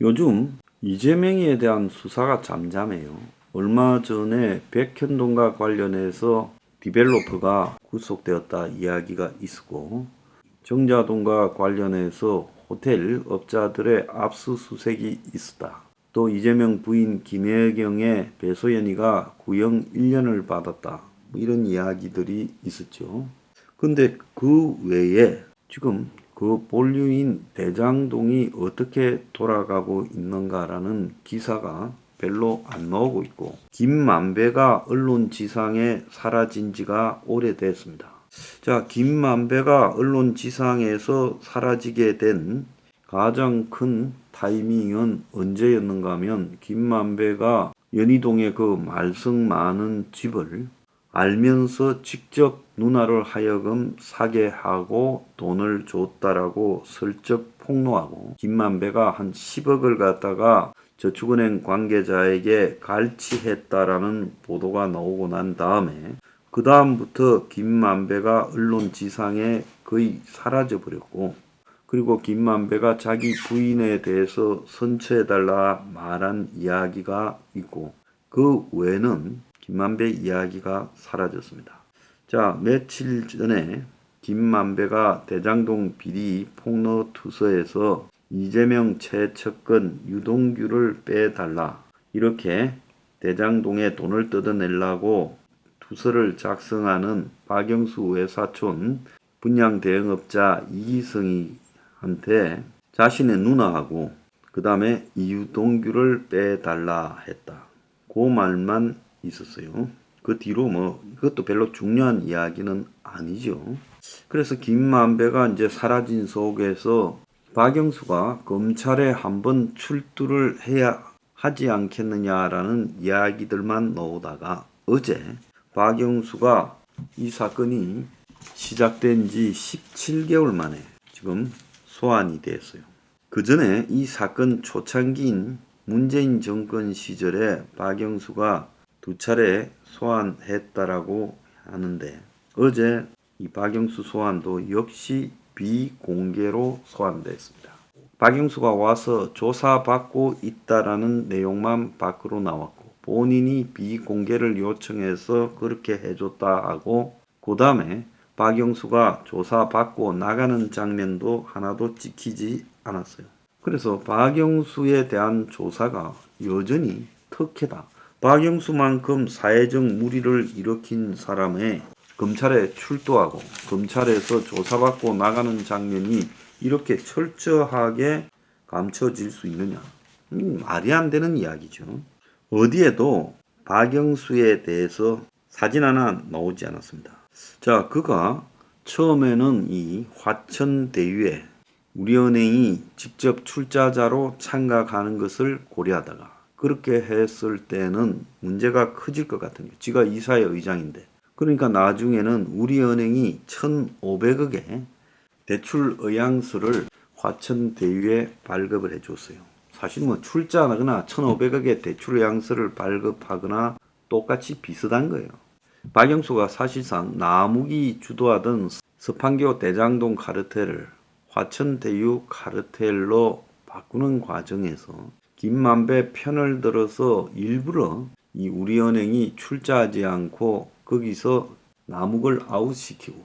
요즘 이재명에 대한 수사가 잠잠해요. 얼마 전에 백현동과 관련해서 디벨로퍼가 구속되었다 이야기가 있었고, 정자동과 관련해서 호텔 업자들의 압수수색이 있었다. 또 이재명 부인 김혜경의 배소연이가 구형 1년을 받았다. 이런 이야기들이 있었죠. 근데 그 외에 지금 그 본류인 대장동이 어떻게 돌아가고 있는가라는 기사가 별로 안 나오고 있고, 김만배가 언론 지상에 사라진 지가 오래됐습니다. 자, 김만배가 언론 지상에서 사라지게 된 가장 큰 타이밍은 언제였는가 하면, 김만배가 연희동의 그 말썽 많은 집을 알면서 직접 누나를 하여금 사게 하고 돈을 줬다라고 슬쩍 폭로하고, 김만배가 한 10억을 갖다가 저축은행 관계자에게 갈취했다라는 보도가 나오고 난 다음에, 그 다음부터 김만배가 언론 지상에 거의 사라져 버렸고, 그리고 김만배가 자기 부인에 대해서 선처해달라 말한 이야기가 있고, 그 외에는 김만배 이야기가 사라졌습니다. 자, 며칠 전에 김만배가 대장동 비리 폭로 투서에서 이재명 최측근 유동규를 빼달라, 이렇게 대장동에 돈을 뜯어내려고 투서를 작성하는 박영수 외사촌 분양 대행업자 이기성이한테 자신의 누나하고 그 다음에 이유동규를 빼달라 했다. 그 말만 있었어요. 그 뒤로 이것도 별로 중요한 이야기는 아니죠. 그래서 김만배가 이제 사라진 속에서 박영수가 검찰에 한번 출두를 해야 하지 않겠느냐라는 이야기들만 나오다가, 어제 박영수가 이 사건이 시작된 지 17개월 만에 지금 소환이 됐어요. 그 전에 이 사건 초창기인 문재인 정권 시절에 박영수가 2차례 소환했다라고 하는데, 어제 이 박영수 소환도 역시 비공개로 소환됐습니다. 박영수가 와서 조사받고 있다라는 내용만 밖으로 나왔고, 본인이 비공개를 요청해서 그렇게 해줬다 하고, 그 다음에 박영수가 조사받고 나가는 장면도 하나도 찍히지 않았어요. 그래서 박영수에 대한 조사가 여전히 특혜다. 박영수만큼 사회적 물의를 일으킨 사람의 검찰에 출두하고 검찰에서 조사받고 나가는 장면이 이렇게 철저하게 감춰질 수 있느냐? 말이 안 되는 이야기죠. 어디에도 박영수에 대해서 사진 하나 나오지 않았습니다. 자, 그가 처음에는 이 화천대유에 우리은행이 직접 출자자로 참가하는 것을 고려하다가, 그렇게 했을 때는 문제가 커질 것 같은 게, 지가 이사회 의장인데, 그러니까 나중에는 우리은행이 1,500억의 대출 의향서를 화천대유에 발급을 해줬어요. 사실 출자하거나 1,500억의 대출 의향서를 발급하거나 똑같이 비슷한 거예요. 박영수가 사실상 남욱이 주도하던 서판교 대장동 카르텔을 화천대유 카르텔로 바꾸는 과정에서 김만배 편을 들어서 일부러 이 우리은행이 출자하지 않고 거기서 남욱을 아웃시키고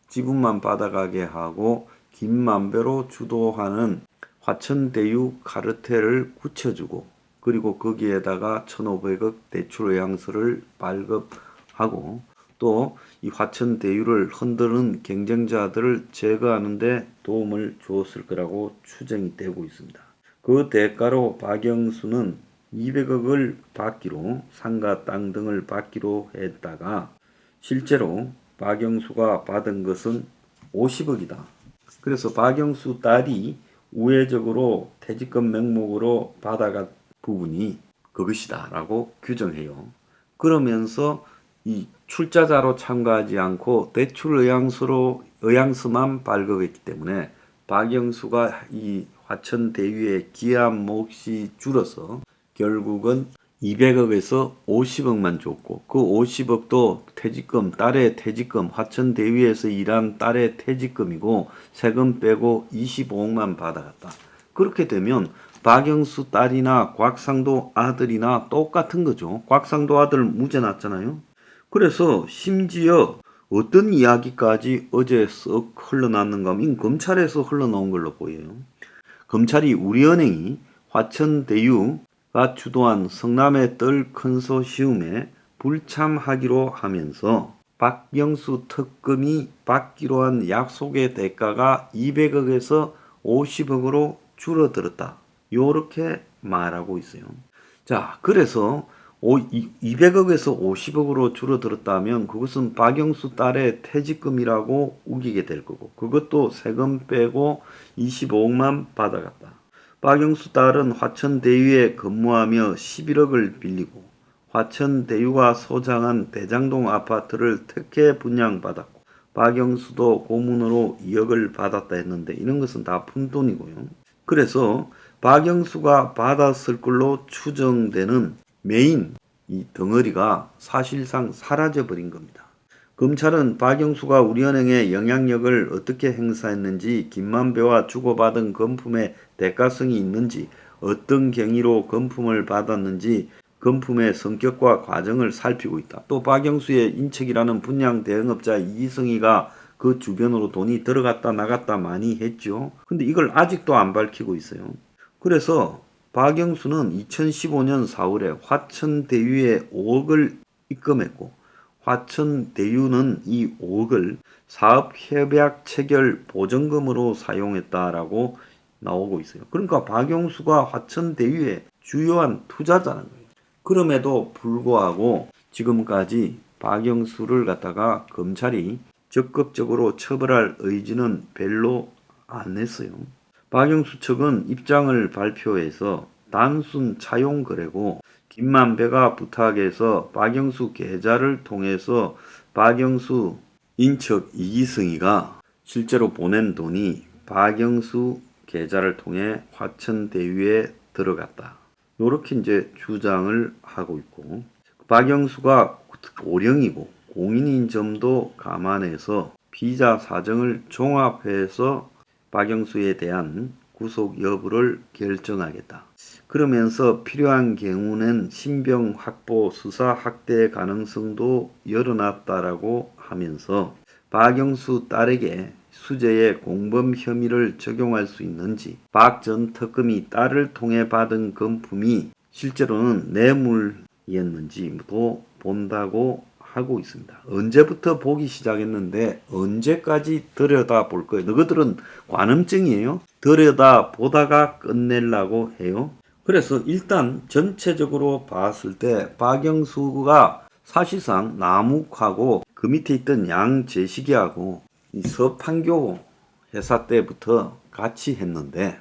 지분만 받아가게 하고 김만배로 주도하는 화천대유 카르텔을 굳혀주고, 그리고 거기에다가 1,500억 대출 의향서를 발급하고, 또 이 화천대유를 흔드는 경쟁자들을 제거하는 데 도움을 주었을 거라고 추정이 되고 있습니다. 그 대가로 박영수는 200억을 받기로, 상가 땅 등을 받기로 했다가 실제로 박영수가 받은 것은 50억이다. 그래서 박영수 딸이 우회적으로 퇴직금 명목으로 받아간 부분이 그것이다 라고 규정해요. 그러면서 이 출자자로 참가하지 않고 대출 의향서만 발급했기 때문에 박영수가 이 화천대유의 기한 몫이 줄어서 결국은 200억에서 50억만 줬고, 그 50억도 퇴직금, 딸의 퇴직금, 화천대유에서 일한 딸의 퇴직금이고 세금 빼고 25억만 받아갔다. 그렇게 되면 박영수 딸이나 곽상도 아들이나 똑같은 거죠. 곽상도 아들 무죄 났잖아요. 그래서 심지어 어떤 이야기까지 어제 썩 흘러났는가 하면 검찰에서 흘러나온 걸로 보여요. 검찰이 우리은행이 화천대유가 주도한 성남의 뜰 컨소시엄에 불참하기로 하면서 박영수 특검이 받기로 한 약속의 대가가 200억에서 50억으로 줄어들었다. 요렇게 말하고 있어요. 자, 그래서 200억에서 50억으로 줄어들었다면 그것은 박영수 딸의 퇴직금이라고 우기게 될 거고, 그것도 세금 빼고 25억만 받아갔다. 박영수 딸은 화천대유에 근무하며 11억을 빌리고 화천대유가 소장한 대장동 아파트를 특혜 분양받았고, 박영수도 고문으로 2억을 받았다 했는데 이런 것은 다 푼돈이고요. 그래서 박영수가 받았을 걸로 추정되는 메인 이 덩어리가 사실상 사라져버린 겁니다. 검찰은 박영수가 우리은행에 영향력을 어떻게 행사했는지, 김만배와 주고받은 금품의 대가성이 있는지, 어떤 경위로 금품을 받았는지 금품의 성격과 과정을 살피고 있다. 또 박영수의 인척이라는 분양 대행업자 이기성이가 그 주변으로 돈이 들어갔다 나갔다 많이 했죠. 근데 이걸 아직도 안 밝히고 있어요. 그래서 박영수는 2015년 4월에 화천대유에 5억을 입금했고, 화천대유는 이 5억을 사업협약 체결 보증금으로 사용했다라고 나오고 있어요. 그러니까 박영수가 화천대유의 주요한 투자자라는 거예요. 그럼에도 불구하고 지금까지 박영수를 갖다가 검찰이 적극적으로 처벌할 의지는 별로 안 했어요. 박영수 측은 입장을 발표해서 단순 차용 거래고, 김만배가 부탁해서 박영수 계좌를 통해서 박영수 인척 이기승이가 실제로 보낸 돈이 박영수 계좌를 통해 화천대유에 들어갔다. 이렇게 이제 주장을 하고 있고, 박영수가 고령이고 공인인 점도 감안해서 피의자 사정을 종합해서 박영수에 대한 구속 여부를 결정하겠다. 그러면서 필요한 경우는 신병 확보, 수사 확대 가능성도 열어놨다라고 하면서 박영수 딸에게 수재의 공범 혐의를 적용할 수 있는지, 박 전 특검이 딸을 통해 받은 금품이 실제로는 뇌물이었는지도 본다고 하고 있습니다. 언제부터 보기 시작했는데 언제까지 들여다볼 거예요. 너희들은 관음증이에요. 들여다보다가 끝내려고 해요. 그래서 일단 전체적으로 봤을 때 박영수가 사실상 남욱하고 그 밑에 있던 양재식이하고 이 서판교 회사 때부터 같이 했는데,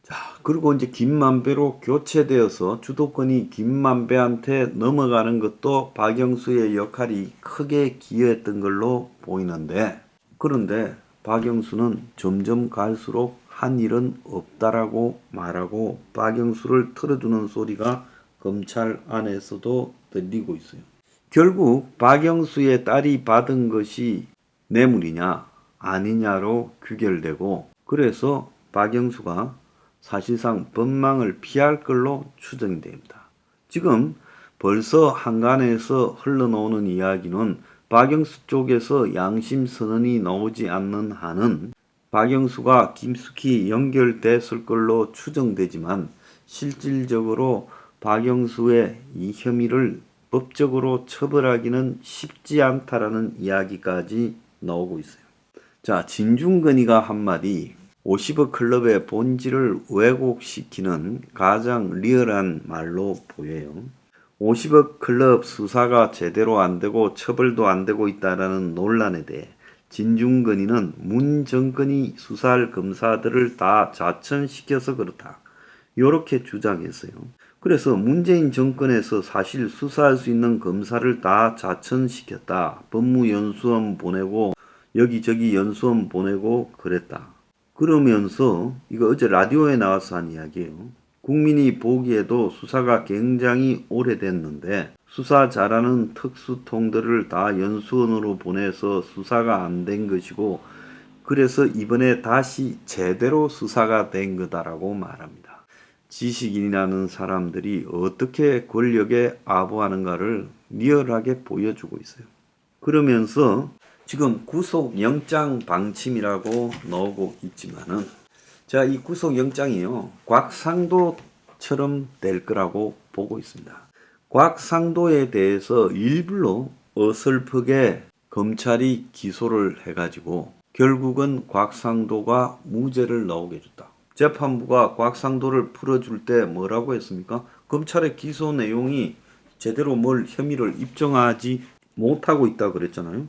자, 그리고 이제 김만배로 교체되어서 주도권이 김만배한테 넘어가는 것도 박영수의 역할이 크게 기여했던 걸로 보이는데, 그런데 박영수는 점점 갈수록 한 일은 없다라고 말하고 박영수를 틀어주는 소리가 검찰 안에서도 들리고 있어요. 결국 박영수의 딸이 받은 것이 뇌물이냐 아니냐로 규결되고, 그래서 박영수가 사실상 법망을 피할 걸로 추정이 됩니다. 지금 벌써 한간에서 흘러나오는 이야기는 박영수 쪽에서 양심 선언이 나오지 않는 한은 박영수가 깊숙이 연결됐을 걸로 추정되지만, 실질적으로 박영수의 이 혐의를 법적으로 처벌하기는 쉽지 않다라는 이야기까지 나오고 있어요. 자, 진중근이가 한마디 50억 클럽의 본질을 왜곡시키는 가장 리얼한 말로 보여요. 50억 클럽 수사가 제대로 안 되고 처벌도 안 되고 있다라는 논란에 대해 진중근이는 문 정권이 수사할 검사들을 다 자천시켜서 그렇다, 이렇게 주장했어요. 그래서 문재인 정권에서 사실 수사할 수 있는 검사를 다 자천시켰다. 법무연수원 보내고 여기저기 연수원 보내고 그랬다. 그러면서 이거 어제 라디오에 나와서 한 이야기예요. 국민이 보기에도 수사가 굉장히 오래됐는데 수사 잘하는 특수통들을 다 연수원으로 보내서 수사가 안 된 것이고, 그래서 이번에 다시 제대로 수사가 된 거다라고 말합니다. 지식인이라는 사람들이 어떻게 권력에 아부하는가를 리얼하게 보여주고 있어요. 그러면서 지금 구속영장 방침이라고 나오고 있지만은, 자, 이 구속영장이요, 곽상도처럼 될 거라고 보고 있습니다. 곽상도에 대해서 일부러 어설프게 검찰이 기소를 해가지고 결국은 곽상도가 무죄를 나오게 줬다. 재판부가 곽상도를 풀어줄 때 뭐라고 했습니까? 검찰의 기소 내용이 제대로 뭘 혐의를 입증하지 못하고 있다 그랬잖아요.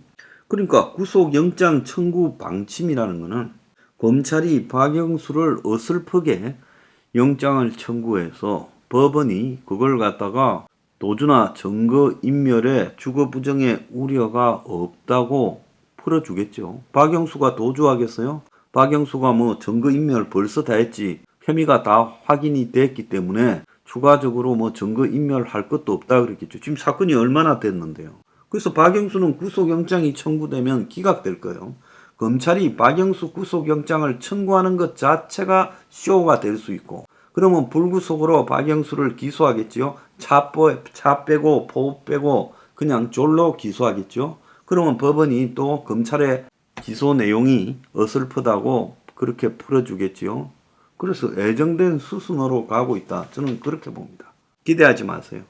그러니까 구속영장 청구 방침이라는 거는 검찰이 박영수를 어설프게 영장을 청구해서 법원이 그걸 갖다가 도주나 증거인멸에 주거부정의 우려가 없다고 풀어주겠죠. 박영수가 도주하겠어요? 박영수가 뭐 증거인멸 벌써 다 했지, 혐의가 다 확인이 됐기 때문에 추가적으로 뭐 증거인멸할 것도 없다 그랬겠죠. 지금 사건이 얼마나 됐는데요. 그래서 박영수는 구속영장이 청구되면 기각될 거예요. 검찰이 박영수 구속영장을 청구하는 것 자체가 쇼가 될 수 있고, 그러면 불구속으로 박영수를 기소하겠지요. 차 빼고 포 빼고 그냥 졸로 기소하겠죠. 그러면 법원이 또 검찰의 기소 내용이 어설프다고 그렇게 풀어주겠지요. 그래서 애정된 수순으로 가고 있다. 저는 그렇게 봅니다. 기대하지 마세요.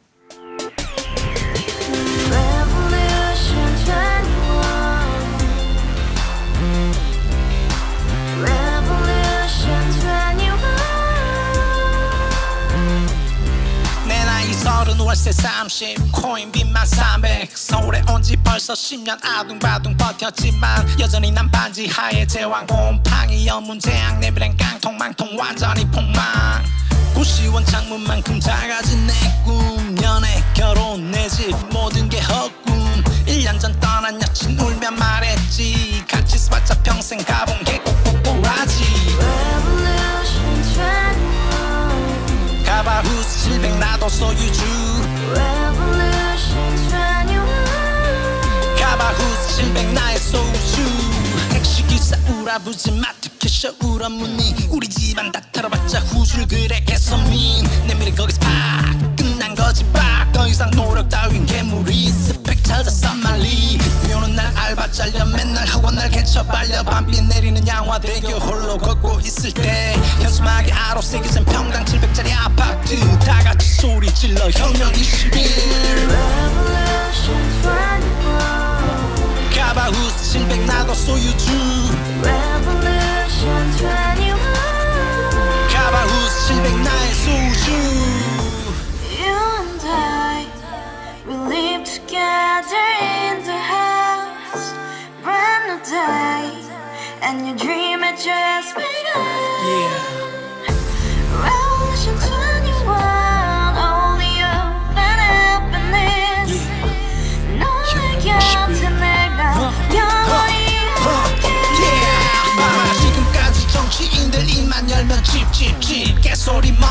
월세 30 코인빚만 300 서울에 온지 벌써 10년 아둥바둥 버텼지만 여전히 난 반지 하에 제왕 곰팡이 연문제약 내비랑 깡통망통 완전히 폭망 90원 창문만큼 작아진 내 꿈 연애 결혼 내 집 모든 게 헛꿈 1년 전 떠난 여친 울며 말했지 같이 써봤자 평생 가본 게 꼭꼭꼭라지 가바후스 700 나도 소유주 가바후스 700 나의 소유주 택시기사 우라부지 마트캐셔 울어무니 우리 집안 다 털어봤자 후줄 그래 개선민 내 미래 거기서 팍 끝난 거지 팍 더 이상 노력 따윈 괴물이 스펙 찾아 싼말리 비오는 날 알바 잘려 맨날 학원 날 개쳐 발려 밤비 내리는 양화대교 홀로 걷고 있을 때 현수막에 아로 새겨진 평당 700짜리 아파트 다같이 소리 질러 혁명 21 가바후스 700 나도 소유주 가바후스 700 나의 소유주 Together in the house, brand new day, and your dream had just begun. Revolution 21, only hope and happiness. 너의 곁에 내가 영원히 함께. 지금까지 정치인들 입만 열면 찝찝찝 개소리 뭐